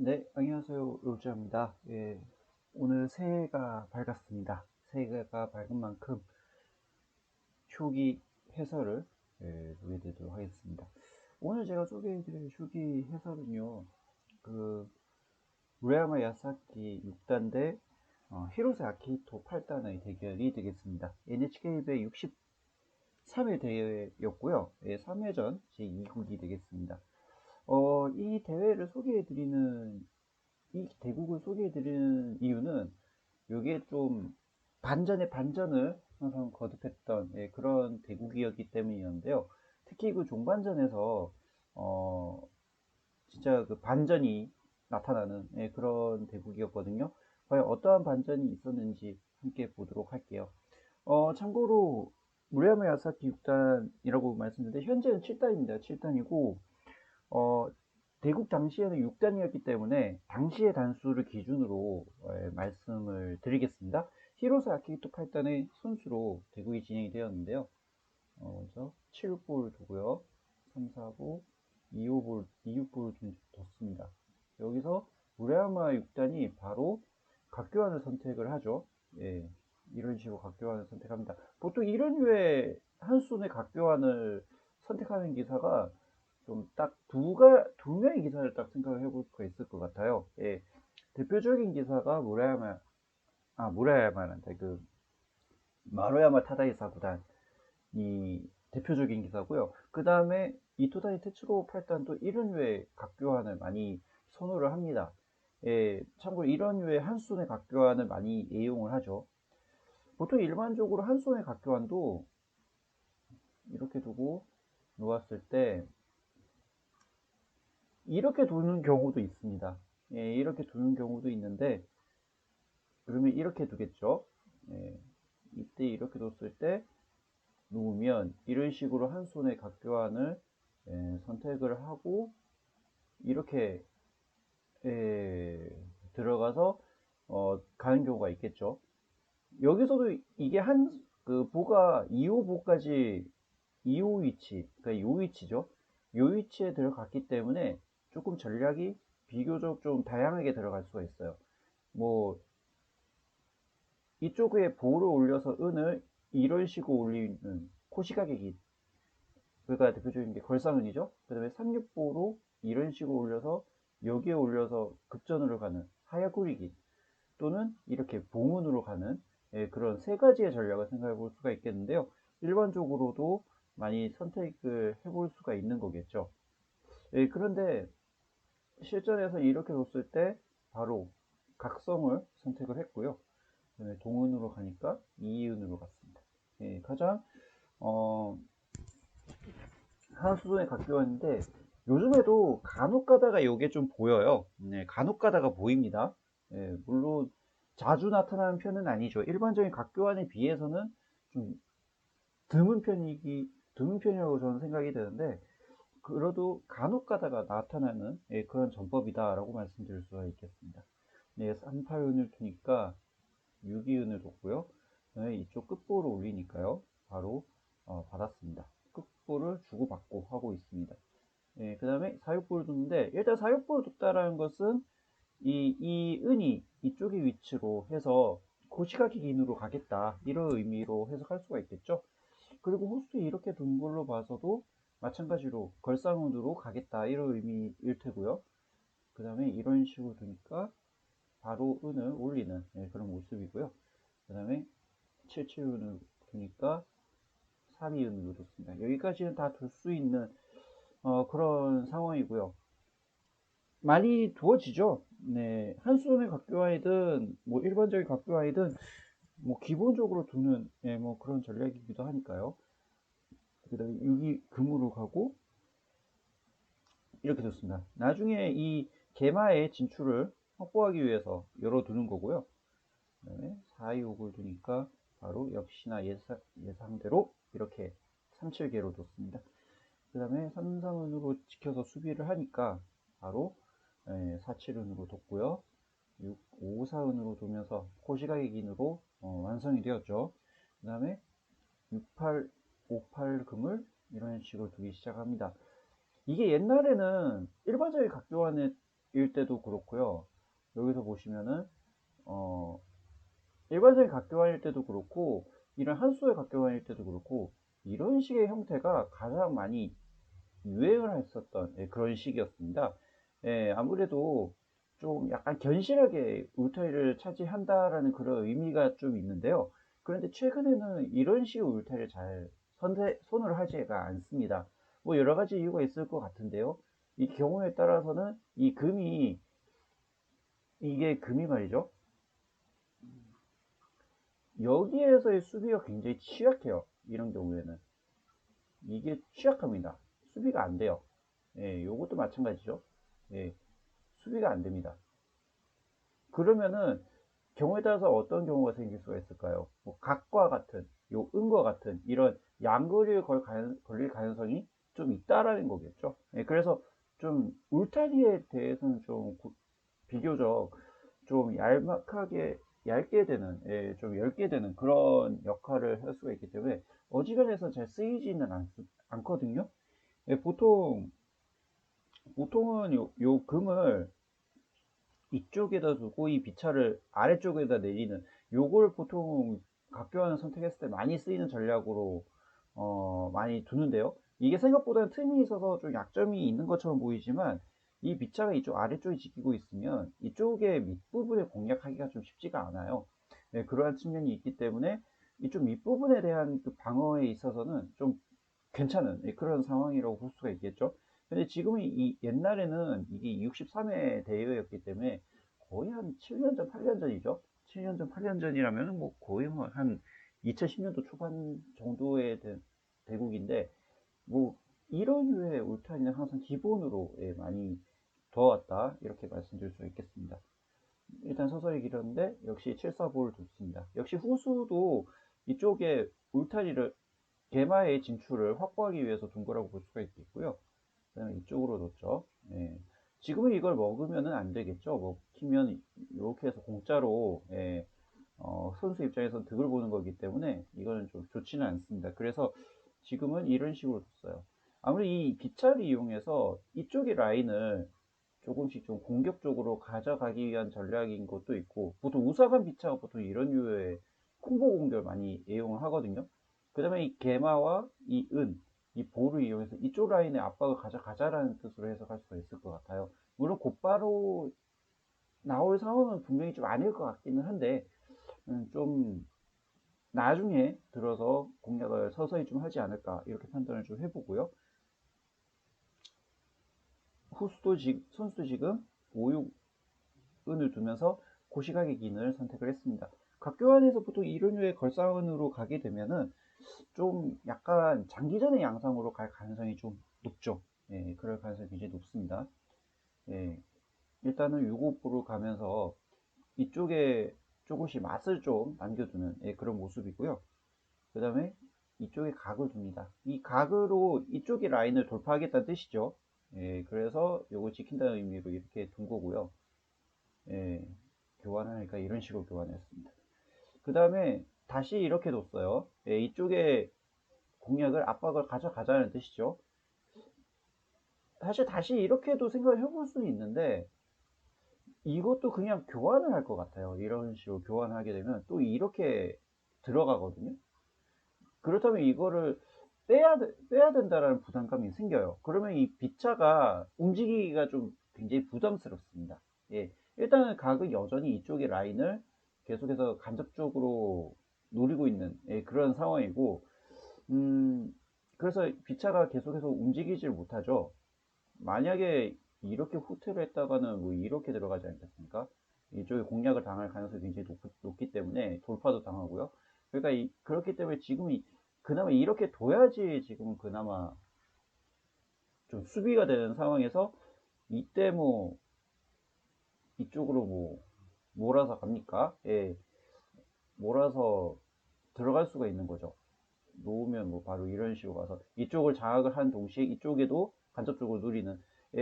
네, 안녕하세요. 롤즈입니다. 예, 오늘 새해가 밝았습니다. 새해가 밝은 만큼 휴기 해설을 소개해드리도록 하겠습니다. 오늘 제가 소개해드릴 휴기 해설은요, 그 우에야마 야사키 6단 대 히로세 아키히토 8단의 대결이 되겠습니다. NHK배 63회 대회였고요. 3회전 제2국이 되겠습니다. 이 대회를 소개해드리는 이 대국을 소개해드리는 이유는 이게 좀 반전의 반전을 항상 거듭했던 그런 대국이었기 때문이었는데요. 특히 그 종반전에서 어, 진짜 그 반전이 나타나는 그런 대국이었거든요. 과연 어떠한 반전이 있었는지 함께 보도록 할게요. 참고로 무리야마 야사키 6단이라고 말씀드렸는데 현재는 7단입니다. 7단이고 대국 당시에는 6단이었기 때문에 당시의 단수를 기준으로 말씀을 드리겠습니다. 히로스 아키히토 8단의 선수로 대국이 진행이 되었는데요. 먼저 7볼을 두고요. 3, 4보, 2, 5볼, 2, 6볼을 좀 뒀습니다. 여기서 무라야마 6단이 바로 각교환을 선택을 하죠. 예, 이런 식으로 각교환을 선택합니다. 보통 이런 류의 한 손의 각교환을 선택하는 기사가 좀 딱 두 명의 기사를 딱 생각을 해볼 수가 있을 것 같아요. 예, 대표적인 기사가 무라야마란다. 그 마루야마 타다이사 구단이 대표적인 기사고요. 그 다음에 이토다이 테츠로 8단도 이런 류의 각교환을 많이 선호를 합니다. 예, 참고로 이런 류의 한 손의 각교환을 많이 애용을 하죠. 보통 일반적으로 한 손의 각교환도 이렇게 두고 놓았을 때 이렇게 두는 경우도 있습니다. 예, 이렇게 두는 경우도 있는데 그러면 이렇게 두겠죠. 예, 이때 이렇게 뒀을 때 놓으면 이런 식으로 한 손의 각교환을 선택을 하고 이렇게 들어가서 가는 경우가 있겠죠. 여기서도 이게 그 보가 2호 보까지 2호 위치, 그러니까 요 위치죠. 요 위치에 들어갔기 때문에 조금 전략이 비교적 좀 다양하게 들어갈 수가 있어요. 뭐 이쪽에 보를 올려서 은을 이런 식으로 올리는 코시가게기, 그가 대표적인 게 걸상은이죠. 그 다음에 365로 이런 식으로 올려서 여기에 올려서 급전으로 가는 하야구리기, 또는 이렇게 봉은으로 가는 그런 세 가지의 전략을 생각해 볼 수가 있겠는데요. 일반적으로도 많이 선택을 해볼 수가 있는 거겠죠. 그런데 실전에서 이렇게 뒀을 때 바로 각성을 선택을 했고요. 동은으로 가니까 이은으로 갔습니다. 가장 하수도에 각교였는데 요즘에도 간혹 가다가 이게 좀 보여요. 간혹 가다가 보입니다. 물론 자주 나타나는 편은 아니죠. 일반적인 각교환에 비해서는 좀 드문 편이라고 저는 생각이 되는데, 그래도 간혹 가다가 나타나는 그런 전법이다라고 말씀드릴 수가 있겠습니다. 38은을 두니까 6이은을 뒀고요. 이쪽 끝볼을 올리니까요. 바로 받았습니다. 끝볼을 주고받고 하고 있습니다. 그 다음에 사육볼을 뒀는데, 일단 사육볼을 뒀다라는 것은 이 은이 이쪽의 위치로 해서 고시가기 인으로 가겠다, 이런 의미로 해석할 수가 있겠죠. 그리고 호수도 이렇게 둔 걸로 봐서도 마찬가지로 걸상운으로 가겠다, 이런 의미일 테고요. 그 다음에 이런 식으로 두니까 바로 은을 올리는 그런 모습이고요. 그 다음에 77은을 두니까 3이은으로 뒀습니다. 여기까지는 다 둘 수 있는 그런 상황이고요. 많이 두어지죠. 네, 한수원의 각교화이든 뭐 일반적인 각교화이든 뭐 기본적으로 두는 뭐 그런 전략이기도 하니까요. 그다음에 6이 금으로 가고 이렇게 뒀습니다. 나중에 이 개마의 진출을 확보하기 위해서 열어두는 거고요. 그다음에 4, 2, 5을 두니까 바로 역시나 예상대로 이렇게 37개로 뒀습니다. 그 다음에 3, 3은으로 지켜서 수비를 하니까 바로 4, 7은으로 뒀고요. 6, 5, 4은으로 두면서 코시가의 긴으로 완성이 되었죠. 그 다음에 6, 8, 5, 8 금을 이런 식으로 두기 시작합니다. 이게 옛날에는 일반적인 각교환의 때도 그렇고요. 여기서 보시면은 일반적인 각교환일 때도 그렇고 이런 한수의 각교환일 때도 그렇고 이런 식의 형태가 가장 많이 유행을 했었던 그런 시기였습니다. 아무래도 좀 약간 견실하게 울타리를 차지한다라는 그런 의미가 좀 있는데요. 그런데 최근에는 이런 식의 울타리를 잘 손을 하지가 않습니다. 뭐 여러 가지 이유가 있을 것 같은데요. 이 경우에 따라서는 이게 금이 말이죠. 여기에서의 수비가 굉장히 취약해요. 이런 경우에는. 이게 취약합니다. 수비가 안 돼요. 요것도 마찬가지죠. 예, 수비가 안 됩니다. 그러면은 경우에 따라서 어떤 경우가 생길 수가 있을까요? 뭐 각과 같은, 은과 같은 이런 양거리에 걸릴 가능성이 좀 있다라는 거겠죠. 그래서 좀 울타리에 대해서는 좀 비교적 좀 얇게 되는, 좀 얇게 되는 그런 역할을 할 수가 있기 때문에 어지간해서 잘 쓰이지는 않거든요. 보통은 요 금을 이쪽에다 두고 이 비차를 아래쪽에다 내리는 요걸 보통 각교환을 선택했을 때 많이 쓰이는 전략으로 많이 두는데요. 이게 생각보다 틈이 있어서 좀 약점이 있는 것처럼 보이지만 이 비차가 이쪽 아래쪽에 지키고 있으면 이쪽의 밑부분을 공략하기가 좀 쉽지가 않아요. 그러한 측면이 있기 때문에 이쪽 밑부분에 대한 그 방어에 있어서는 좀 괜찮은 그런 상황이라고 볼 수가 있겠죠. 근데 지금은 옛날에는 이게 63회 대회였기 때문에 거의 한 7년 전, 8년 전이죠. 7년 전, 8년 전이라면 뭐 거의 뭐 한 2010년도 초반 정도의 대국인데 뭐 이런 류의 울타리는 항상 기본으로 많이 두어왔다 이렇게 말씀드릴 수 있겠습니다. 일단 서서히 길었는데 역시 745를 뒀습니다. 역시 후수도 이쪽에 울타리를 개마의 진출을 확보하기 위해서 둔 거라고 볼 수가 있겠고요. 그다음에 이쪽으로 뒀죠. 지금은 이걸 먹으면은 안 되겠죠. 먹히면 이렇게 해서 공짜로 선수 입장에서 득을 보는 거기 때문에 이거는 좀 좋지는 않습니다. 그래서 지금은 이런 식으로 뒀어요. 아무래도 이 기차를 이용해서 이쪽의 라인을 조금씩 좀 공격적으로 가져가기 위한 전략인 것도 있고 보통 우사간 비차가 보통 이런 류의 콤보 공격을 많이 이용을 하거든요. 그 다음에 이 개마와 이 볼을 이용해서 이쪽 라인의 압박을 가져가자라는 뜻으로 해석할 수가 있을 것 같아요. 물론 곧바로 나올 상황은 분명히 좀 아닐 것 같기는 한데 좀 나중에 들어서 공략을 서서히 좀 하지 않을까 이렇게 판단을 좀 해보고요. 선수도 지금 5, 6은을 두면서 고시각의 긴을 선택을 했습니다. 각교환에서 보통 이런 류의 걸상은으로 가게 되면은 좀 약간 장기전의 양상으로 갈 가능성이 좀 높죠. 그럴 가능성이 굉장히 높습니다. 예, 일단은 6호부로 가면서 이쪽에 조금씩 맛을 좀 남겨두는 그런 모습이고요. 그 다음에 이쪽에 각을 둡니다. 이 각으로 이쪽의 라인을 돌파하겠다는 뜻이죠. 그래서 요걸 지킨다는 의미로 이렇게 둔 거고요. 교환하니까 이런 식으로 교환했습니다. 그 다음에 다시 이렇게 뒀어요. 이쪽에 공략을 압박을 가져가자는 뜻이죠. 사실 다시 이렇게도 생각을 해볼 수는 있는데 이것도 그냥 교환을 할 것 같아요. 이런 식으로 교환하게 되면 또 이렇게 들어가거든요. 그렇다면 이거를 빼야 된다라는 부담감이 생겨요. 그러면 이 비차가 움직이기가 좀 굉장히 부담스럽습니다. 일단은 각은 여전히 이쪽의 라인을 계속해서 간접적으로 노리고 있는 그런 상황이고, 그래서 비차가 계속해서 움직이질 못하죠. 만약에 이렇게 후퇴를 했다가는 뭐 이렇게 들어가지 않겠습니까? 이쪽에 공략을 당할 가능성이 굉장히 높기 때문에 돌파도 당하고요. 그러니까 그렇기 때문에 지금이 그나마 이렇게 둬야지 지금은 그나마 좀 수비가 되는 상황에서 이때 뭐 이쪽으로 뭐 몰아서 갑니까? 몰아서 들어갈 수가 있는 거죠. 놓으면 뭐 바로 이런 식으로 가서 이쪽을 장악을 한 동시에 이쪽에도 간접적으로 누리는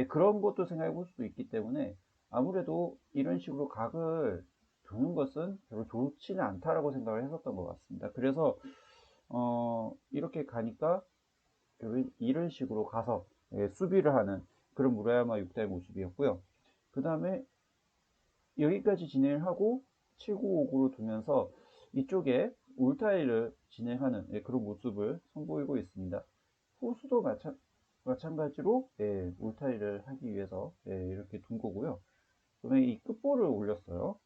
그런 것도 생각해 볼 수도 있기 때문에 아무래도 이런 식으로 각을 두는 것은 별로 좋지는 않다라고 생각을 했었던 것 같습니다. 그래서 이렇게 가니까 이런 식으로 가서 수비를 하는 그런 무라야마 6대 모습이었고요. 그 다음에 여기까지 진행을 하고 7959로 두면서 이쪽에 울타리를 진행하는 그런 모습을 선보이고 있습니다. 호수도 마찬가지로 울타리를 하기 위해서 이렇게 둔 거고요. 그다음에 이 끝볼을 올렸어요.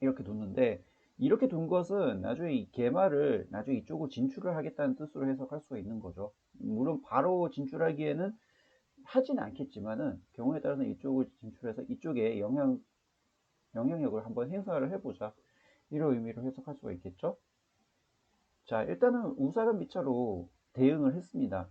이렇게 뒀는데, 이렇게 둔 것은 나중에 이 개마를 나중에 이쪽으로 진출을 하겠다는 뜻으로 해석할 수가 있는 거죠. 물론 바로 진출하기에는 하진 않겠지만은 경우에 따라서는 이쪽을 진출해서 이쪽에 영향력을 한번 행사를 해보자, 이런 의미로 해석할 수가 있겠죠. 자, 일단은 우사간 미차로 대응을 했습니다.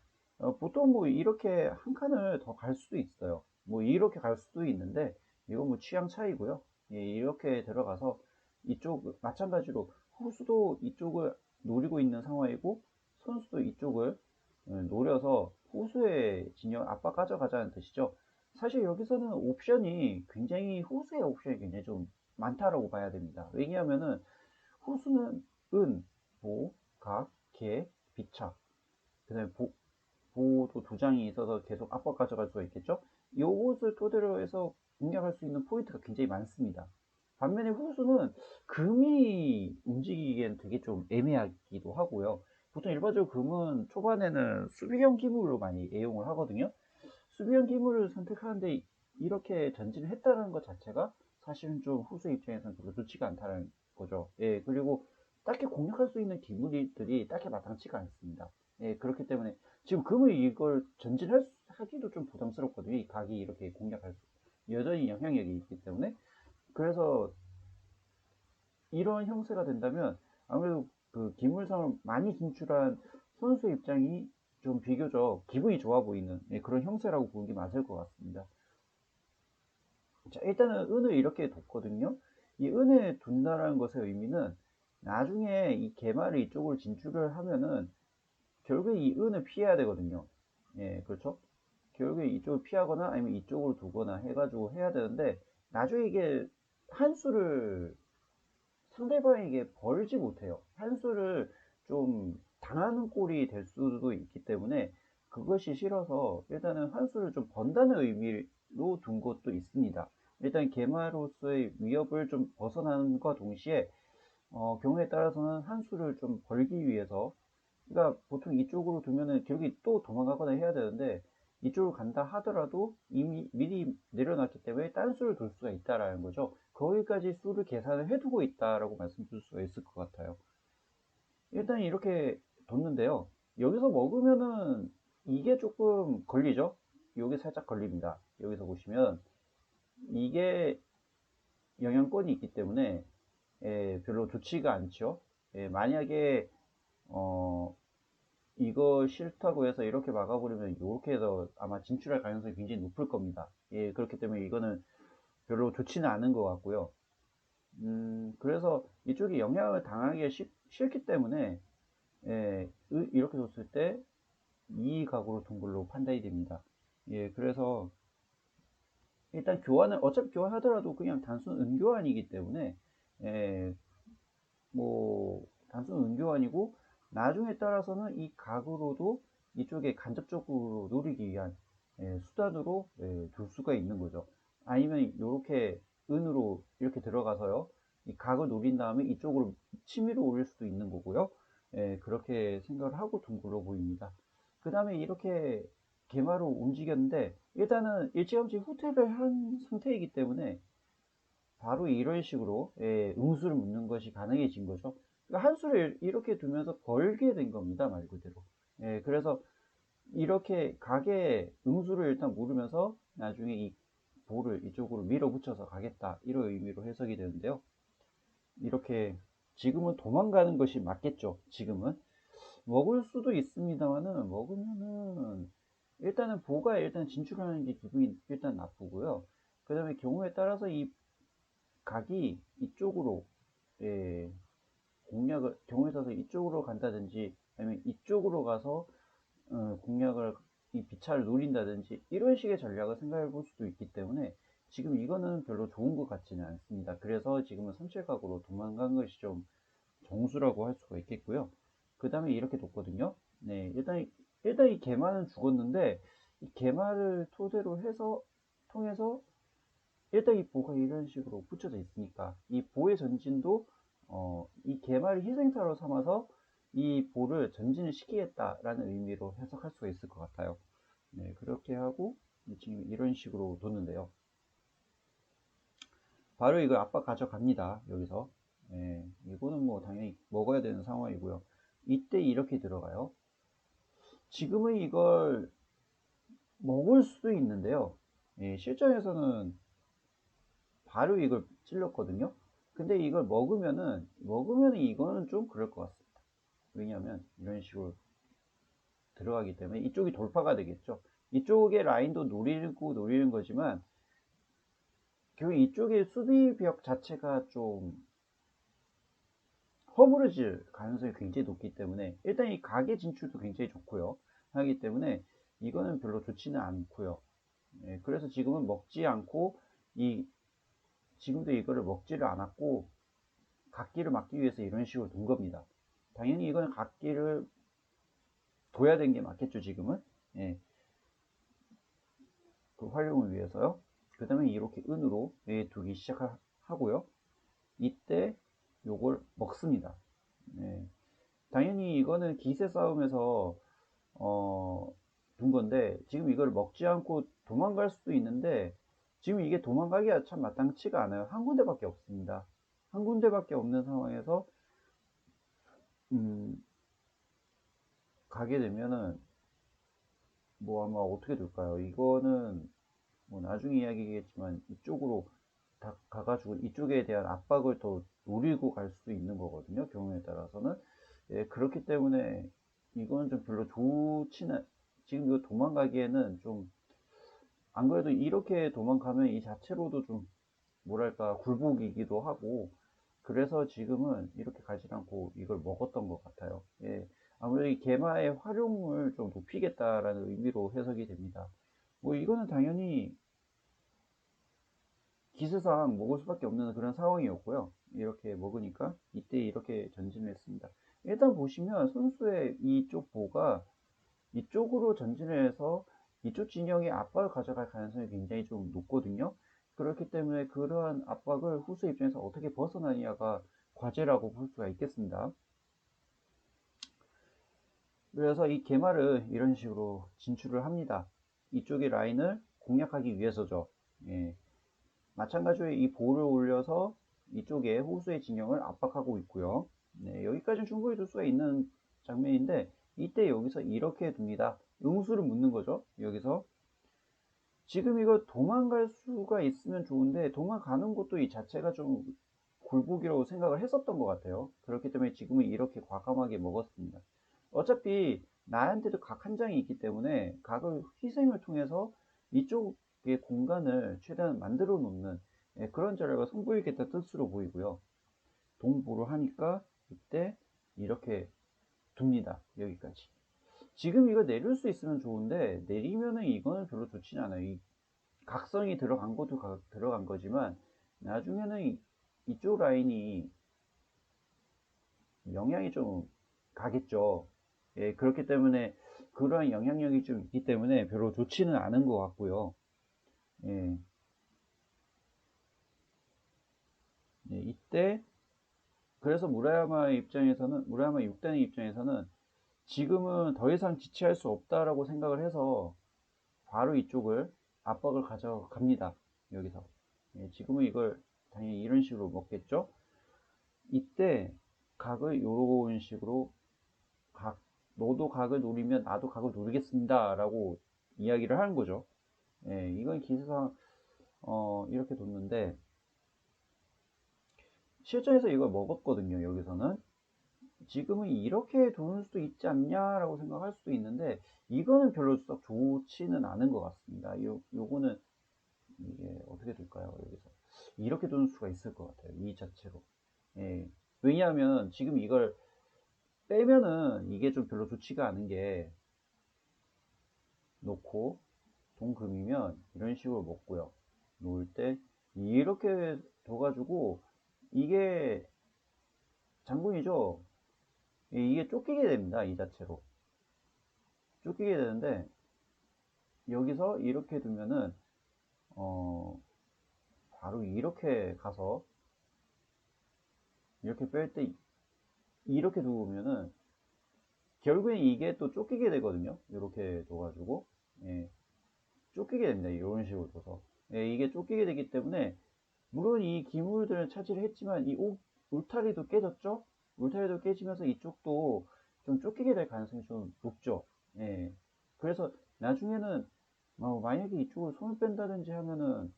보통 뭐 이렇게 한 칸을 더 갈 수도 있어요. 뭐 이렇게 갈 수도 있는데 이건 뭐 취향 차이고요. 예, 이렇게 들어가서 이쪽 마찬가지로 후수도 이쪽을 노리고 있는 상황이고 선수도 이쪽을 노려서 후수의 진영 압박 가져가자는 뜻이죠. 사실 여기서는 옵션이 굉장히 후수의 옵션이 굉장히 좀 많다라고 봐야 됩니다. 왜냐하면은 후수는 은, 보, 각, 개, 비차, 그 다음에 보도 두 장이 있어서 계속 압박 가져갈 수가 있겠죠. 요것을 토대로 해서 공략할 수 있는 포인트가 굉장히 많습니다. 반면에 후수는 금이 움직이기엔 되게 좀 애매하기도 하고요. 보통 일반적으로 금은 초반에는 수비형 기물로 많이 애용을 하거든요. 수비형 기물을 선택하는데 이렇게 전진을 했다는 것 자체가 사실은 좀 후수 입장에서는 별로 좋지가 않다는 거죠. 예, 그리고 딱히 공략할 수 있는 기물들이 딱히 마땅치가 않습니다. 예, 그렇기 때문에 지금 금을 이걸 전진하기도 좀 부담스럽거든요. 이 각이 이렇게 공략할 수, 여전히 영향력이 있기 때문에. 그래서 이런 형태가 된다면 아무래도 그 기물상을 많이 진출한 선수 입장이 좀 비교적 기분이 좋아 보이는 그런 형태라고 보는 게 맞을 것 같습니다. 자, 일단은 은을 이렇게 뒀거든요. 이 은을 둔다는 것의 의미는 나중에 이 개마를 이쪽으로 진출을 하면은 결국에 이 은을 피해야 되거든요. 예, 그렇죠? 결국에 이쪽을 피하거나 아니면 이쪽으로 두거나 해가지고 해야 되는데 나중에 이게 한 수를 상대방에게 벌지 못해요. 한 수를 좀 당하는 꼴이 될 수도 있기 때문에 그것이 싫어서 일단은 한 수를 좀 번다는 의미로 둔 것도 있습니다. 일단 개마로서의 위협을 좀 벗어나는과 동시에 경우에 따라서는 한 수를 좀 벌기 위해서, 그러니까 보통 이쪽으로 두면은 결국에 또 도망가거나 해야 되는데 이쪽으로 간다 하더라도 이미 미리 내려놨기 때문에 딴 수를 둘 수가 있다라는 거죠. 거기까지 수를 계산을 해두고 있다라고 말씀드릴 수가 있을 것 같아요. 일단 이렇게 뒀는데요. 여기서 먹으면은 이게 조금 걸리죠. 여기 살짝 걸립니다. 여기서 보시면 이게 영향권이 있기 때문에 별로 좋지가 않죠. 만약에 이거 싫다고 해서 이렇게 막아버리면 이렇게 해서 아마 진출할 가능성이 굉장히 높을 겁니다. 예, 그렇기 때문에 이거는 별로 좋지는 않은 것 같고요. 그래서 이쪽이 영향을 당하기 싫기 때문에 이렇게 뒀을 때 이 각으로 둔 걸로 판단이 됩니다. 예, 그래서 일단 어차피 교환하더라도 그냥 단순 은교환이기 때문에 뭐 단순 은교환이고 나중에 따라서는 이 각으로도 이쪽에 간접적으로 노리기 위한 수단으로 둘 수가 있는 거죠. 아니면 이렇게 은으로 이렇게 들어가서요, 이 각을 노린 다음에 이쪽으로 치밀어 올릴 수도 있는 거고요. 그렇게 생각을 하고 둔 걸로 보입니다. 그 다음에 이렇게 개마로 움직였는데 일단은 일찌감치 후퇴를 한 상태이기 때문에 바로 이런 식으로 응수를 묻는 것이 가능해진 거죠. 그러니까 한 수를 이렇게 두면서 벌게 된 겁니다, 말 그대로. 그래서 이렇게 각에 응수를 일단 물으면서 나중에 이 볼을 이쪽으로 밀어붙여서 가겠다, 이런 의미로 해석이 되는데요. 이렇게 지금은 도망가는 것이 맞겠죠. 지금은 먹을 수도 있습니다만은 먹으면은 일단은 보가 일단 진출하는 게 기분이 일단 나쁘고요. 그 다음에 경우에 따라서 이 각이 이쪽으로 공략을 경우에 따라서 이쪽으로 간다든지 아니면 이쪽으로 가서 공략을 이 비차를 노린다든지 이런 식의 전략을 생각해 볼 수도 있기 때문에 지금 이거는 별로 좋은 것 같지는 않습니다. 그래서 지금은 3칠각으로 도망간 것이 좀 정수라고 할 수가 있겠고요. 그 다음에 이렇게 뒀거든요. 네, 일단 이 개마는 죽었는데 이 개마를 토대로 해서 통해서 일단 이 보가 이런 식으로 붙여져 있으니까 이 보의 전진도 이 개마를 희생사로 삼아서 이 보를 전진을 시키겠다라는 의미로 해석할 수가 있을 것 같아요. 네, 그렇게 하고 지금 이런 식으로 뒀는데요. 바로 이걸 압박 가져갑니다. 여기서. 네, 이거는 뭐 당연히 먹어야 되는 상황이고요. 이때 이렇게 들어가요. 지금은 이걸 먹을 수도 있는데요. 예, 실전에서는 바로 이걸 찔렀거든요. 근데 이걸 먹으면은 이거는 좀 그럴 것 같습니다. 왜냐하면 이런 식으로 들어가기 때문에 이쪽이 돌파가 되겠죠. 이쪽의 라인도 노리는 거지만 결국 이쪽의 수비벽 자체가 좀 허물어질 가능성이 굉장히 높기 때문에 일단 이 가게 진출도 굉장히 좋고요. 하기 때문에 이거는 별로 좋지는 않고요. 예, 그래서 지금은 먹지 않고 지금도 이거를 먹지를 않았고 각기를 막기 위해서 이런 식으로 둔 겁니다. 당연히 이거는 각기를 둬야 되는 게 맞겠죠, 지금은. 예, 그 활용을 위해서요. 그 다음에 이렇게 은으로 두기 시작하고요. 이때 요걸 먹습니다. 예, 당연히 이거는 기세 싸움에서 둔 건데 지금 이걸 먹지 않고 도망갈 수도 있는데 지금 이게 도망가기가 참 마땅치가 않아요. 한 군데밖에 없습니다. 한 군데밖에 없는 상황에서 가게 되면은 뭐 아마 어떻게 될까요? 이거는 뭐 나중에 이야기겠지만 이쪽으로 다 가가지고 이쪽에 대한 압박을 더 노리고 갈 수도 있는 거거든요. 경우에 따라서는. 예, 그렇기 때문에 이거는 좀 별로 좋지는 지금 이거 도망가기에는 좀 안 그래도 이렇게 도망가면 이 자체로도 좀 뭐랄까 굴복이기도 하고 그래서 지금은 이렇게 가지 않고 이걸 먹었던 것 같아요. 예, 아무래도 이 개마의 활용을 좀 높이겠다라는 의미로 해석이 됩니다. 뭐 이거는 당연히 기세상 먹을 수밖에 없는 그런 상황이었고요. 이렇게 먹으니까 이때 이렇게 전진을 했습니다. 일단 보시면 선수의 이쪽 보가 이쪽으로 전진을 해서 이쪽 진영의 압박을 가져갈 가능성이 굉장히 좀 높거든요. 그렇기 때문에 그러한 압박을 후수 입장에서 어떻게 벗어나느냐가 과제라고 볼 수가 있겠습니다. 그래서 이 개마를 이런 식으로 진출을 합니다. 이쪽의 라인을 공략하기 위해서죠. 예. 마찬가지로 이 볼을 올려서 이쪽에 호수의 진영을 압박하고 있고요. 네, 여기까지는 충분히 둘 수가 있는 장면인데 이때 여기서 이렇게 둡니다. 응수를 묻는 거죠. 여기서 지금 이거 도망갈 수가 있으면 좋은데 도망가는 것도 이 자체가 좀 굴복이라고 생각을 했었던 것 같아요. 그렇기 때문에 지금은 이렇게 과감하게 먹었습니다. 어차피 나한테도 각 한 장이 있기 때문에 각을 희생을 통해서 이쪽의 공간을 최대한 만들어 놓는 그런 전략을 선보이겠다 뜻으로 보이고요. 동보로 하니까 이때 이렇게 둡니다. 여기까지. 지금 이거 내릴 수 있으면 좋은데 내리면은 이거는 별로 좋지는 않아요. 이 각성이 들어간 것도 들어간 거지만 나중에는 이쪽 라인이 영향이 좀 가겠죠. 예, 그렇기 때문에 그러한 영향력이 좀 있기 때문에 별로 좋지는 않은 것 같고요. 예, 예, 이때 그래서 무라야마 6단의 입장에서는 지금은 더 이상 지체할 수 없다라고 생각을 해서 바로 이쪽을 압박을 가져갑니다. 여기서. 예, 지금은 이걸 당연히 이런 식으로 먹겠죠. 이때 각을 이런 식으로 너도 각을 노리면 나도 각을 노리겠습니다 라고 이야기를 하는 거죠. 예, 이건 기세상 이렇게 뒀는데 실전에서 이걸 먹었거든요. 여기서는 지금은 이렇게 두는 수도 있지 않냐라고 생각할 수도 있는데 이거는 별로 썩 좋지는 않은 것 같습니다. 요거는 이게 어떻게 될까요? 여기서 이렇게 두는 수가 있을 것 같아요. 이 자체로. 예, 왜냐하면 지금 이걸 빼면은 이게 좀 별로 좋지가 않은 게 놓고 동금이면 이런 식으로 먹고요. 놓을 때 이렇게 둬가지고 이게 장군이죠. 이게 쫓기게 됩니다. 이 자체로 쫓기게 되는데 여기서 이렇게 두면은 바로 이렇게 가서 이렇게 뺄 때 이렇게 두면은 결국엔 이게 또 쫓기게 되거든요. 이렇게 둬가지고 예, 쫓기게 됩니다. 이런 식으로 둬서 예, 이게 쫓기게 되기 때문에 물론 이 기물들은 차지를 했지만 이 울타리도 깨졌죠. 울타리도 깨지면서 이쪽도 좀 쫓기게 될 가능성이 좀 높죠. 예, 그래서 나중에는 만약에 이쪽을 손을 뺀다든지 하면은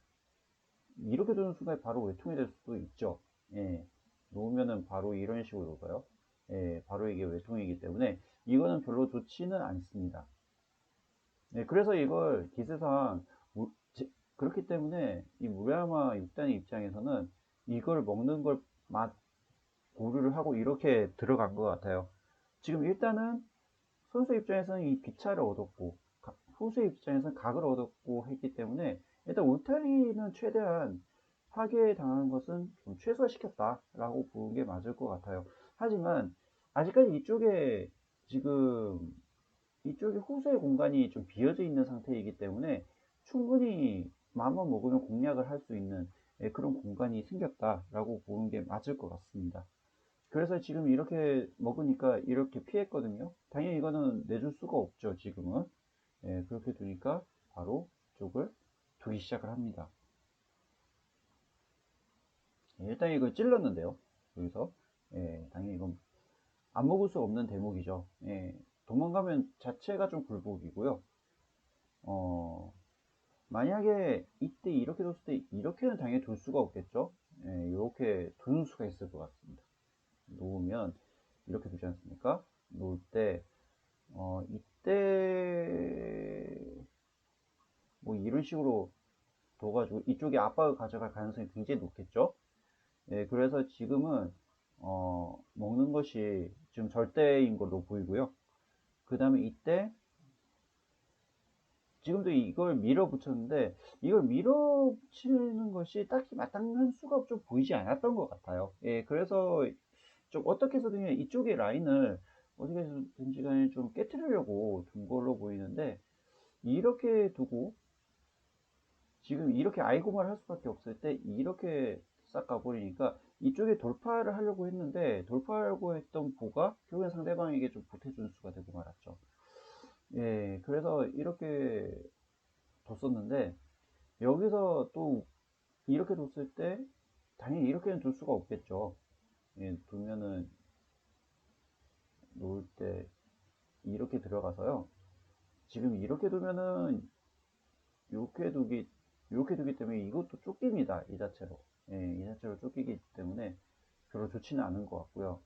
이렇게 두는 순간에 바로 외통이 될 수도 있죠. 예, 놓으면은 바로 이런 식으로 녹아요. 예, 바로 이게 외통이기 때문에 이거는 별로 좋지는 않습니다. 네, 그래서 이걸 기세상 그렇기 때문에 이 무라야마 6단의 입장에서는 이걸 먹는 걸 고려를 하고 이렇게 들어간 것 같아요. 지금 일단은 선수 입장에서는 이 비차를 얻었고 후수 입장에서는 각을 얻었고 했기 때문에 일단 울타리는 최대한 파괴당한 것은 좀 최소화시켰다라고 보는 게 맞을 것 같아요. 하지만 아직까지 이쪽에 지금 이쪽에 호수의 공간이 좀 비어져 있는 상태이기 때문에 충분히 마음만 먹으면 공략을 할 수 있는 그런 공간이 생겼다라고 보는 게 맞을 것 같습니다. 그래서 지금 이렇게 먹으니까 이렇게 피했거든요. 당연히 이거는 내줄 수가 없죠, 지금은. 예, 그렇게 두니까 바로 쪽을 두기 시작을 합니다. 예, 일단 이걸 찔렀는데요. 여기서. 예, 당연히 이건 안 먹을 수 없는 대목이죠. 예, 도망가면 자체가 좀 굴복이고요. 만약에 이때 이렇게 뒀을 때 이렇게는 당연히 둘 수가 없겠죠. 예, 이렇게 두는 수가 있을 것 같습니다. 놓으면 이렇게 두지 않습니까? 놓을 때 이때 뭐 이런 식으로 둬가지고 이쪽에 압박을 가져갈 가능성이 굉장히 높겠죠. 예, 그래서 지금은 먹는 것이 지금 절대인 걸로 보이고요. 그 다음에 이때 지금도 이걸 밀어붙였는데 이걸 밀어붙이는 것이 딱히 마땅한 수가 좀 보이지 않았던 것 같아요. 예, 그래서 좀 어떻게 해서든 이쪽의 라인을 어떻게 해서든지 간에 좀 깨트리려고 둔 걸로 보이는데 이렇게 두고 지금 이렇게 아이고말 할 수밖에 없을 때 이렇게 싹 가버리니까 이쪽에 돌파를 하려고 했는데 돌파하려고 했던 보가 결국엔 상대방에게 좀 보태준 수가 되고 말았죠. 예, 그래서 이렇게 뒀었는데 여기서 또 이렇게 뒀을 때 당연히 이렇게는 둘 수가 없겠죠. 예, 두면은 놓을 때 이렇게 들어가서요. 지금 이렇게 두면은 이렇게 두기 때문에 이것도 쫓깁니다. 이 자체로. 예, 이 자체로 쫓기기 때문에 별로 좋지는 않은 것 같고요.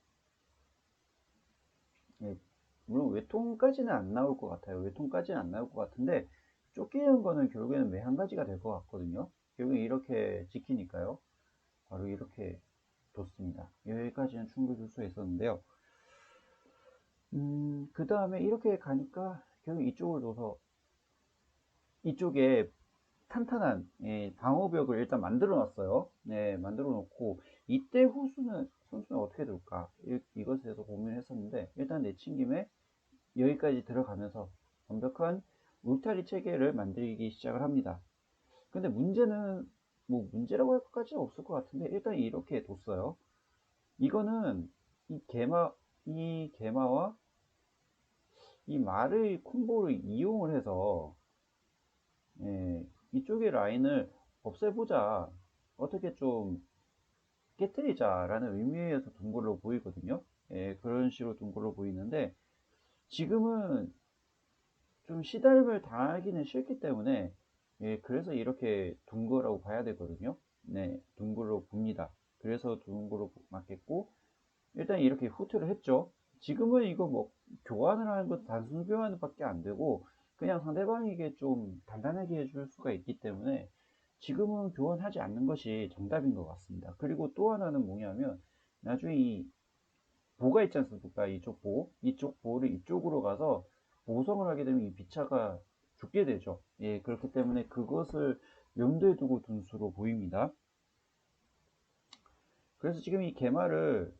예, 물론 외통까지는 안 나올 것 같아요. 외통까지는 안 나올 것 같은데 쫓기는 거는 결국에는 매 한 가지가 될 것 같거든요. 결국에 이렇게 지키니까요. 바로 이렇게 뒀습니다. 여기까지는 충분히 둘 수 있었는데요. 그 다음에 이렇게 가니까 결국 이쪽을 둬서 이쪽에 탄탄한 방어벽을 일단 만들어 놨어요. 네, 만들어 놓고 이때 선수는 어떻게 둘까 이것에 대해서 고민을 했었는데 일단 내친 김에 여기까지 들어가면서 완벽한 울타리 체계를 만들기 시작을 합니다. 근데 문제는 뭐 문제라고 할 것까지는 없을 것 같은데 일단 이렇게 뒀어요. 이거는 이 개마와 이 말의 콤보를 이용을 해서 이쪽의 라인을 없애보자, 어떻게 좀 깨뜨리자라는 의미에서 둔 걸로 보이거든요. 그런 식으로 둔 걸로 보이는데 지금은 좀 시달림을 당하기는 싫기 때문에 그래서 이렇게 둔 거라고 봐야 되거든요. 네, 둔 걸로 봅니다. 그래서 둔 걸로 맞겠고 일단 이렇게 후퇴를 했죠. 지금은 이거 뭐 교환을 하는 것 단순 교환 밖에 안 되고 그냥 상대방에게 좀 단단하게 해줄 수가 있기 때문에 지금은 교환하지 않는 것이 정답인 것 같습니다. 그리고 또 하나는 뭐냐면 나중에 이 보가 있지 않습니까? 이쪽 보를 이쪽으로 가서 보성을 하게 되면 이 비차가 죽게 되죠. 예, 그렇기 때문에 그것을 염두에 두고 둔 수로 보입니다. 그래서 지금 이 개마를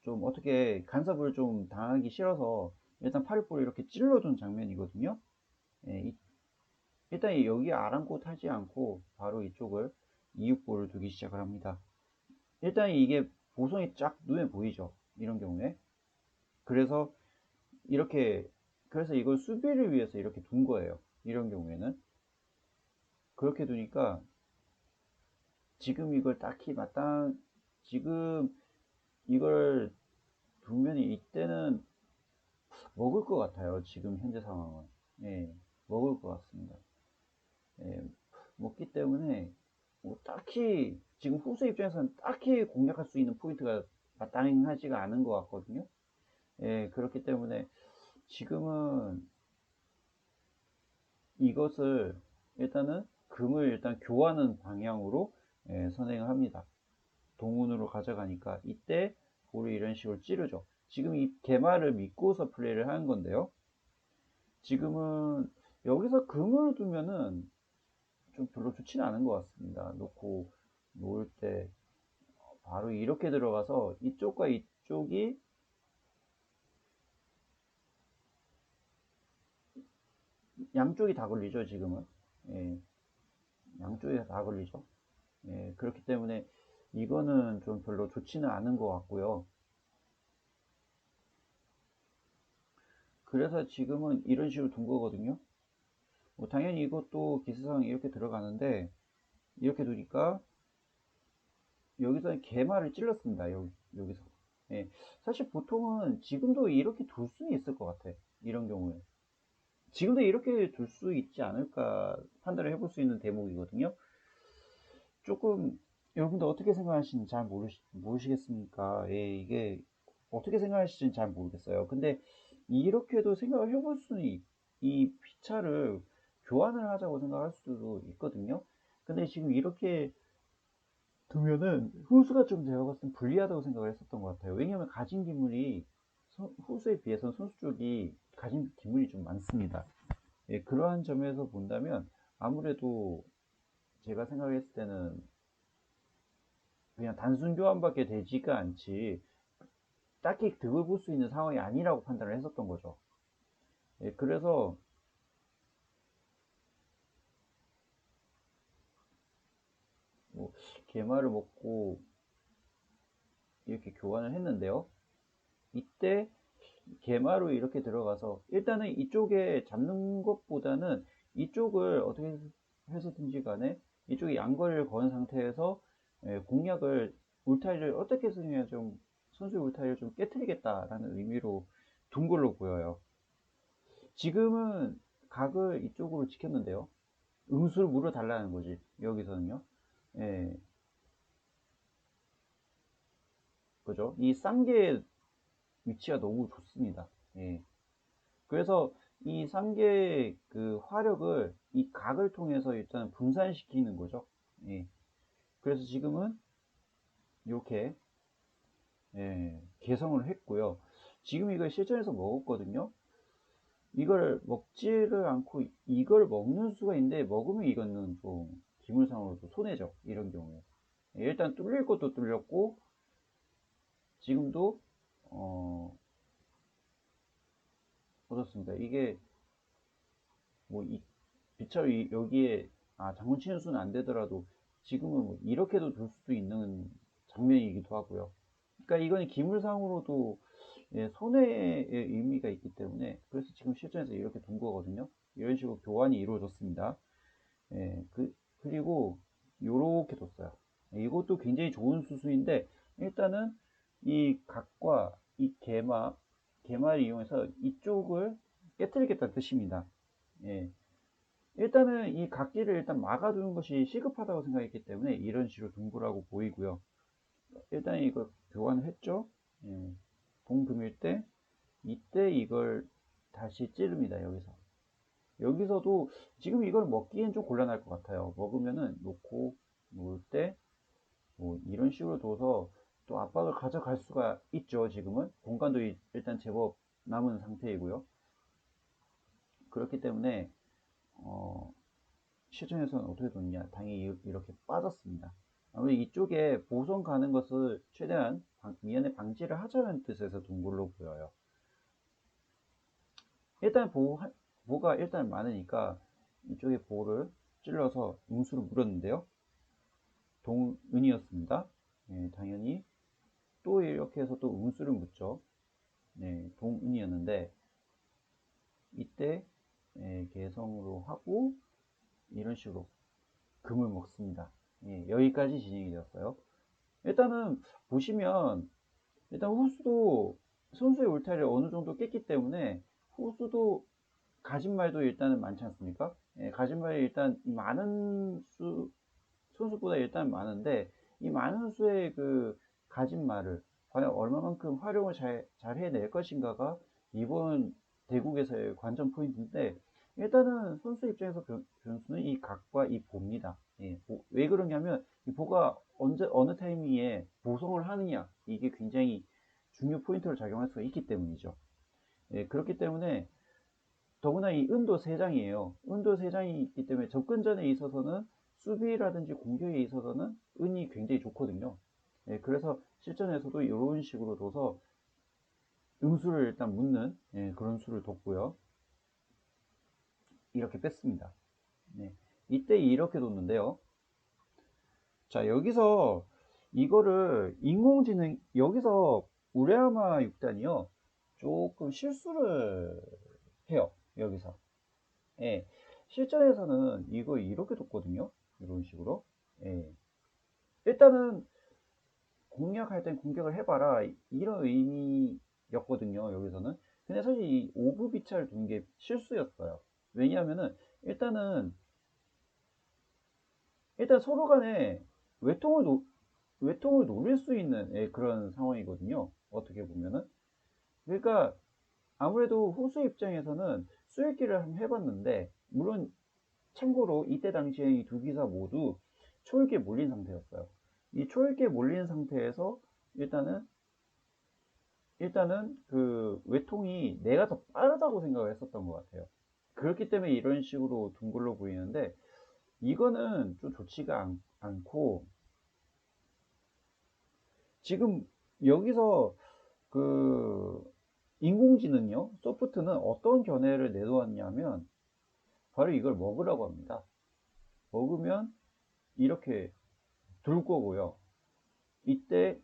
좀 어떻게 간섭을 좀 당하기 싫어서 일단 팔입부를 이렇게 찔러둔 장면이거든요. 예, 일단 여기 아랑곳 하지 않고 바로 이쪽을 이육보를 두기 시작을 합니다. 일단 이게 보선이 쫙 눈에 보이죠. 이런 경우에. 그래서 이걸 수비를 위해서 이렇게 둔 거예요. 이런 경우에는. 그렇게 두니까 지금 이걸 딱히 지금 이걸 두면 이때는 먹을 것 같아요. 지금 현재 상황은. 예, 먹을 것 같습니다. 예, 먹기 때문에 뭐 딱히 지금 후수 입장에서는 딱히 공략할 수 있는 포인트가 마땅하지가 않은 것 같거든요. 예, 그렇기 때문에 지금은 이것을 일단은 금을 일단 교환하는 방향으로 선행을 합니다. 동운으로 가져가니까 이때 볼을 이런 식으로 찌르죠. 지금 이 개마를 믿고서 플레이를 하는 건데요. 지금은 여기서 금을 두면은 좀 별로 좋지는 않은 것 같습니다. 놓고 놓을 때 바로 이렇게 들어가서 이쪽과 이쪽이 양쪽이 다 걸리죠. 지금은. 예, 양쪽이 다 걸리죠. 예, 그렇기 때문에 이거는 좀 별로 좋지는 않은 것 같고요. 그래서 지금은 이런 식으로 둔 거거든요. 뭐 당연히 이것도 기세상 이렇게 들어가는데 이렇게 두니까 여기서 개마를 찔렀습니다. 여기서. 예, 사실 보통은 지금도 이렇게 둘 수는 있을 것 같아. 이런 경우에. 지금도 이렇게 둘 수 있지 않을까 판단을 해볼 수 있는 대목이거든요. 조금 여러분들 어떻게 생각하시는지 잘 모르시겠습니까? 예, 이게 어떻게 생각하시는지 잘 모르겠어요. 근데 이렇게도 생각을 해볼 수는 이 피차를 교환을 하자고 생각할 수도 있거든요. 근데 지금 이렇게 두면은 후수가 좀 제가 봤을 땐 불리하다고 생각을 했었던 것 같아요. 왜냐하면 가진 기물이 후수에 비해서는 선수 쪽이 가진 기물이 좀 많습니다. 예, 그러한 점에서 본다면 아무래도 제가 생각했을 때는 그냥 단순 교환밖에 되지가 않지 딱히 득을 볼 수 있는 상황이 아니라고 판단을 했었던 거죠. 예, 그래서 뭐 개마를 먹고 이렇게 교환을 했는데요. 이때 개마로 이렇게 들어가서 일단은 이쪽에 잡는 것보다는 이쪽을 어떻게 해서든지 간에 이쪽에 양거리를 건 상태에서 공략을 울타리를 어떻게 해서든 좀 선수의 울타리를 좀 깨뜨리겠다라는 의미로 둔 걸로 보여요. 지금은 각을 이쪽으로 지켰는데요. 응수를 물어달라는 거지 여기서는요. 예, 그죠? 이 쌍계의 위치가 너무 좋습니다. 예. 그래서 이 3개의 그 화력을 이 각을 통해서 일단 분산시키는 거죠. 예. 그래서 지금은 이렇게 개성을 했고요. 지금 이걸 실전에서 먹었거든요. 이걸 먹지를 않고 이걸 먹는 수가 있는데 먹으면 이거는 좀 기물상으로도 손해죠. 이런 경우에. 일단 뚫릴 것도 뚫렸고 지금도 어떻습니까? 이게 뭐 빛철 여기에 장군 치는 수는 안 되더라도 지금은 뭐 이렇게도 둘 수도 있는 장면이기도 하고요. 그러니까 이건 기물상으로도 손해의 의미가 있기 때문에 그래서 지금 실전에서 이렇게 둔 거거든요. 이런 식으로 교환이 이루어졌습니다. 그리고 요렇게 뒀어요. 이것도 굉장히 좋은 수순인데 일단은 이 각과 이 개마를 이용해서 이쪽을 깨뜨리겠다는 뜻입니다. 예. 일단은 이 각기를 일단 막아두는 것이 시급하다고 생각했기 때문에 이런 식으로 둔 거라고 보이고요. 일단 이거 교환을 했죠. 예. 동금일 때 이때 이걸 다시 찌릅니다. 여기서도 지금 이걸 먹기엔 좀 곤란할 것 같아요. 먹으면은 놓고 놓을 때 뭐 이런 식으로 둬서 또 압박을 가져갈 수가 있죠. 지금은 공간도 일단 제법 남은 상태이고요. 그렇기 때문에 어, 시중에서는 어떻게 뒀냐? 당연히 이렇게 빠졌습니다. 아무래도 이쪽에 보선 가는 것을 최대한 미연에 방지를 하자는 뜻에서 둔 걸로 보여요. 일단 보가 일단 많으니까 이쪽에 보를 찔러서 응수를 물었는데요. 동은이었습니다. 당연히 또 이렇게 해서 또 음수를 묻죠. 동은이었는데 이때 개성으로 하고 이런 식으로 금을 먹습니다. 여기까지 진행이 되었어요. 일단은 보시면 일단 후수도 선수의 울타리를 어느 정도 깼기 때문에 후수도 가진 말도 일단은 많지 않습니까? 가진 말이 일단 많은 선수보다 일단 많은데 이 많은 수의 그 가진 말을 과연 얼마만큼 활용을 잘 해낼 것인가가 이번 대국에서의 관전 포인트인데 일단은 선수 입장에서 변수는 이 각과 이 보입니다. 왜 그러냐면 이 보가 어느 타이밍에 보성을 하느냐 이게 굉장히 중요 포인트로 작용할 수가 있기 때문이죠. 그렇기 때문에 더구나 이 은도 3장이에요. 은도 3장이 있기 때문에 접근전에 있어서는 수비라든지 공격에 있어서는 은이 굉장히 좋거든요. 그래서 실전에서도 이런 식으로 둬서 음수를 일단 묻는 그런 수를 뒀고요. 이렇게 뺐습니다. 이때 이렇게 뒀는데요. 자, 여기서 이거를 인공지능, 여기서 우레야마 6단이요. 조금 실수를 해요. 여기서. 실전에서는 이거 이렇게 뒀거든요. 이런 식으로. 일단은 공략할 땐 공격을 해봐라. 이런 의미였거든요. 여기서는. 근데 사실 이 오브 비차를 둔 게 실수였어요. 왜냐하면은 일단 서로 간에 외통을 노릴 수 있는 그런 상황이거든요. 어떻게 보면은. 그러니까 아무래도 후수 입장에서는 수익기를 한번 해봤는데 물론 참고로 이때 당시에 이 두 기사 모두 초읽기에 몰린 상태였어요. 이 초읽기에 몰린 상태에서 일단은 그 외통이 내가 더 빠르다고 생각을 했었던 것 같아요. 그렇기 때문에 이런 식으로 둔 걸로 보이는데 이거는 좀 좋지가 않고 지금 여기서 그 인공지능요 소프트는 어떤 견해를 내놓았냐면 바로 이걸 먹으라고 합니다. 먹으면 이렇게 둘 거고요. 이때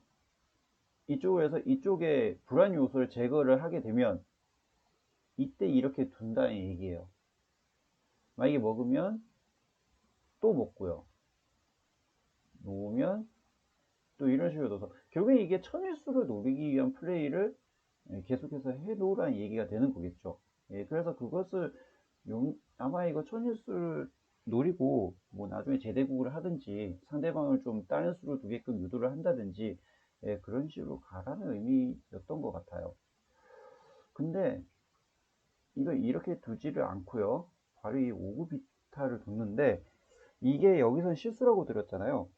이쪽에서 이쪽에 불안 요소를 제거를 하게 되면 이때 이렇게 둔다는 얘기예요. 만약에 먹으면 또 먹고요. 놓으면 또 이런 식으로 넣어서 결국에 이게 천일수를 노리기 위한 플레이를 계속해서 해놓으라는 얘기가 되는 거겠죠. 그래서 그것을 아마 이거 천일수를 노리고 뭐 나중에 제대국을 하든지 상대방을 좀 다른 수로 두게끔 유도를 한다든지 그런 식으로 가라는 의미였던 것 같아요. 근데 이거 이렇게 두지를 않고요. 바로 이 5구 비타를 뒀는데 이게 여기서 실수라고 드렸잖아요.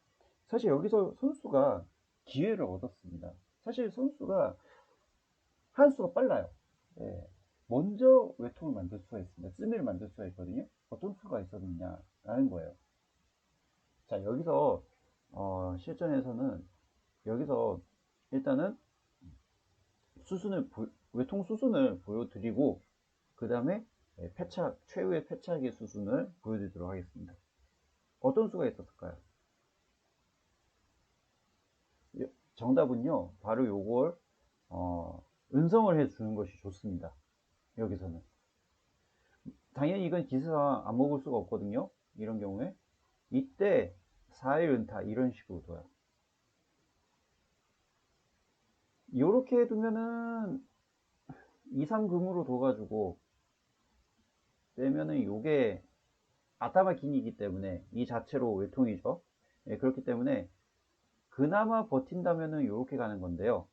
사실 여기서 선수가 기회를 얻었습니다. 사실 선수가 한 수가 빨라요. 먼저 외통을 만들 수가 있습니다. ጽ미를 만들 수가 있거든요. 어떤 수가 있었느냐라는 거예요. 자, 여기서 실전에서는 여기서 일단은 외통 수순을 보여드리고 그 다음에 최후의 패착의 수순을 보여드리도록 하겠습니다. 어떤 수가 있었을까요? 정답은요, 바로 요걸 은성을 해주는 것이 좋습니다. 여기서는 당연히 이건 기세상 안 먹을 수가 없거든요. 이런 경우에 이때 4일 은타 이런 식으로 둬요. 이렇게 두면은 2, 3금으로 둬가지고 빼면은 요게 아타마 긴이기 때문에 이 자체로 외통이죠. 그렇기 때문에 그나마 버틴다면은 이렇게 가는 건데요.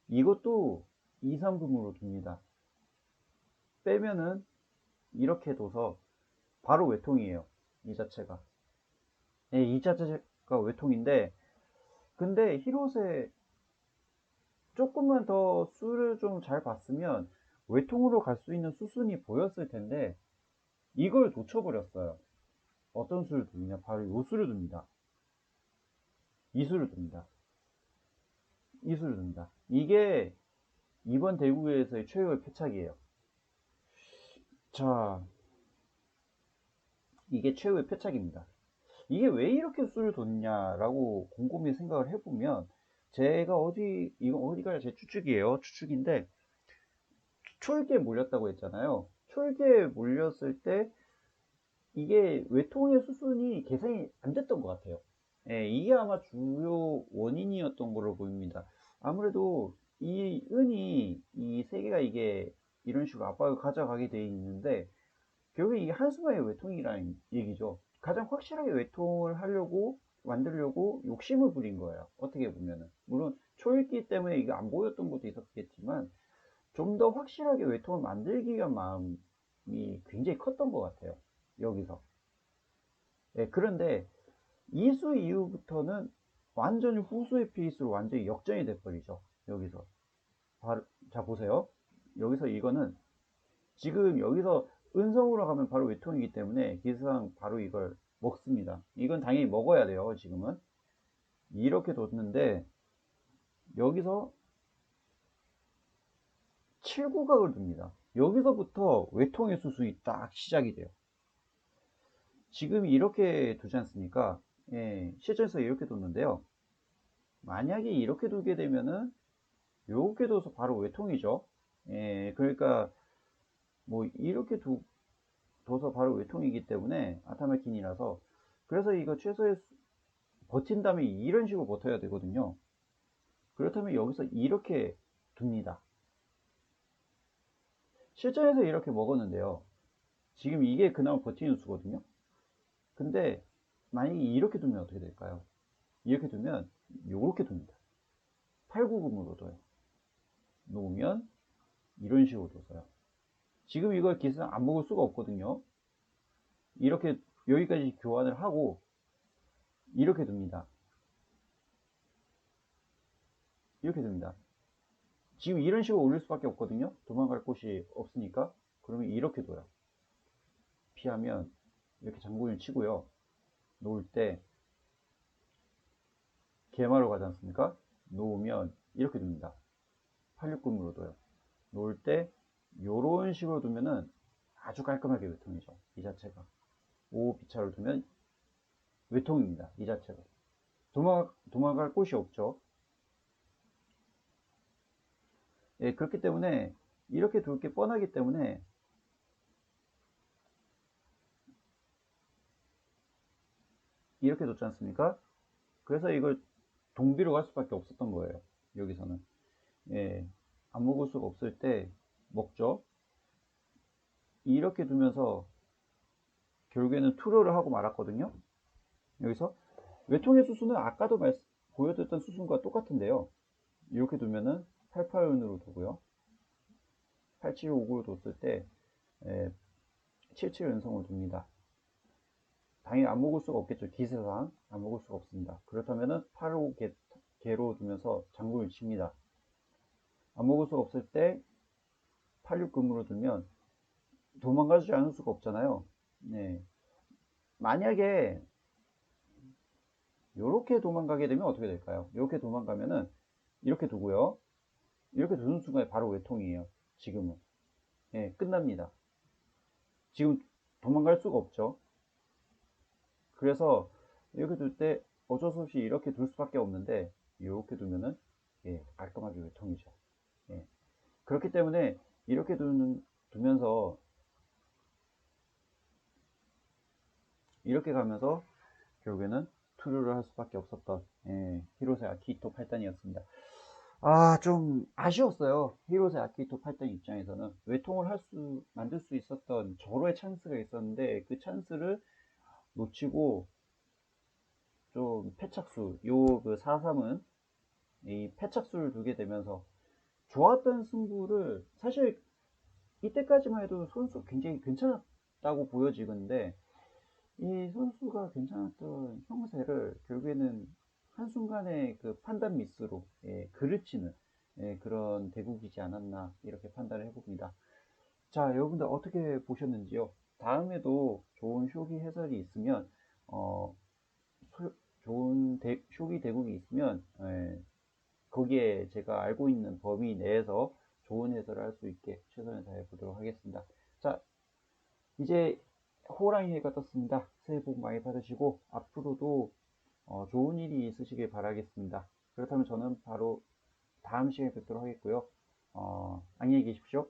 이것도 2, 3금으로 둡니다. 빼면은 이렇게 둬서 바로 외통이에요. 이 자체가. 이 자체가 외통인데 근데 히로세 조금만 더 수를 좀 잘 봤으면 외통으로 갈 수 있는 수순이 보였을 텐데 이걸 놓쳐버렸어요. 어떤 수를 두느냐? 바로 이 수를 둡니다. 이 수를 둡니다. 이 수를 둡니다. 이게 이번 대국에서의 최후의 패착이에요. 자, 이게 최후의 패착입니다. 이게 왜 이렇게 수를 뒀냐라고 곰곰이 생각을 해보면, 제가 이거 어디가 제 추측이에요. 추측인데, 초읽기에 몰렸다고 했잖아요. 초읽기에 몰렸을 때 이게 외통의 수순이 계산이 안 됐던 것 같아요. 예, 이게 아마 주요 원인이었던 걸로 보입니다. 아무래도 이 은이 이 세 개가 이게 이런 식으로 압박을 가져가게 돼 있는데, 결국에 이게 한순간의 외통이라는 얘기죠. 가장 확실하게 외통을 하려고 만들려고 욕심을 부린 거예요. 어떻게 보면은. 물론 초읽기 때문에 이게 안 보였던 것도 있었겠지만, 좀 더 확실하게 외통을 만들기 위한 마음이 굉장히 컸던 것 같아요. 여기서. 예, 그런데 이 수 이후부터는 완전히 후수의 페이스로 완전히 역전이 돼버리죠. 여기서. 바로, 자, 보세요. 여기서 이거는 지금 여기서 은성으로 가면 바로 외통이기 때문에 기사상 바로 이걸 먹습니다. 이건 당연히 먹어야 돼요. 지금은. 이렇게 뒀는데 여기서 7구각을 둡니다. 여기서부터 외통의 수순이 딱 시작이 돼요. 지금 이렇게 두지 않습니까? 예, 실전에서 이렇게 뒀는데요. 만약에 이렇게 두게 되면은 이렇게 둬서 바로 외통이죠. 예, 그러니까 뭐 이렇게 둬서 바로 외통이기 때문에 아타마킨이라서, 그래서 이거 최소의 버틴다면 이런 식으로 버텨야 되거든요. 그렇다면 여기서 이렇게 둡니다. 실전에서 이렇게 먹었는데요. 지금 이게 그나마 버티는 수거든요. 근데 만약에 이렇게 두면 어떻게 될까요? 이렇게 두면 이렇게 둡니다. 8구금으로 둬요. 놓으면 이런 식으로 둬서요. 지금 이걸 기스는 안 먹을 수가 없거든요. 이렇게 여기까지 교환을 하고 이렇게 둡니다. 이렇게 둡니다. 지금 이런 식으로 올릴 수밖에 없거든요. 도망갈 곳이 없으니까. 그러면 이렇게 둬요. 피하면 이렇게 장군을 치고요. 놓을 때 개마로 가지 않습니까? 놓으면 이렇게 둡니다. 86금으로 둬요. 놓을 때 이런 식으로 두면은 아주 깔끔하게 외통이죠. 이 자체가. 5비차를 두면 외통입니다. 이 자체가. 도망갈 곳이 없죠. 예, 그렇기 때문에 이렇게 둘 게 뻔하기 때문에 이렇게 뒀지 않습니까? 그래서 이걸 동비로 갈 수밖에 없었던 거예요. 여기서는. 예, 안 먹을 수가 없을 때 먹죠. 이렇게 두면서 결국에는 투로를 하고 말았거든요. 여기서 외통의 수순은 아까도 보여드렸던 수순과 똑같은데요. 이렇게 두면은 88은으로 두고요. 875구로 뒀을 때 77은성을 둡니다. 당연히 안 먹을 수가 없겠죠. 기세상 안 먹을 수가 없습니다. 그렇다면은 85개로 두면서 장군을 칩니다. 안 먹을 수가 없을 때 86금으로 두면 도망가지 않을 수가 없잖아요. 네. 만약에 이렇게 도망가게 되면 어떻게 될까요? 이렇게 도망가면은 이렇게 두고요. 이렇게 두는 순간에 바로 외통이에요. 지금은. 예, 끝납니다. 지금 도망갈 수가 없죠. 그래서 이렇게 둘 때 어쩔 수 없이 이렇게 둘 수밖에 없는데, 이렇게 두면은 예, 깔끔하게 외통이죠. 예. 그렇기 때문에 이렇게 두면서 이렇게 가면서 결국에는 투루를 할 수밖에 없었던 히로세 아키히토 8단이었습니다. 아, 좀 아쉬웠어요. 히로세 아키히토 8단 입장에서는 외통을 만들 수 있었던 절호의 찬스가 있었는데 그 찬스를 놓치고 좀 패착수, 그 4-3은 이 패착수를 두게 되면서 좋았던 승부를, 사실 이때까지만 해도 선수 굉장히 괜찮았다고 보여지는데 이 선수가 괜찮았던 형세를 결국에는 한순간의 그 판단 미스로 그르치는 그런 대국이지 않았나, 이렇게 판단을 해봅니다. 자, 여러분들 어떻게 보셨는지요? 다음에도 좋은 쇼기 해설이 있으면 어, 좋은 쇼기 대국이 있으면 거기에 제가 알고 있는 범위 내에서 좋은 해설을 할 수 있게 최선을 다해 보도록 하겠습니다. 자, 이제 호랑이가 떴습니다. 새해 복 많이 받으시고 앞으로도 좋은 일이 있으시길 바라겠습니다. 그렇다면 저는 바로 다음 시간에 뵙도록 하겠고요. 안녕히 계십시오.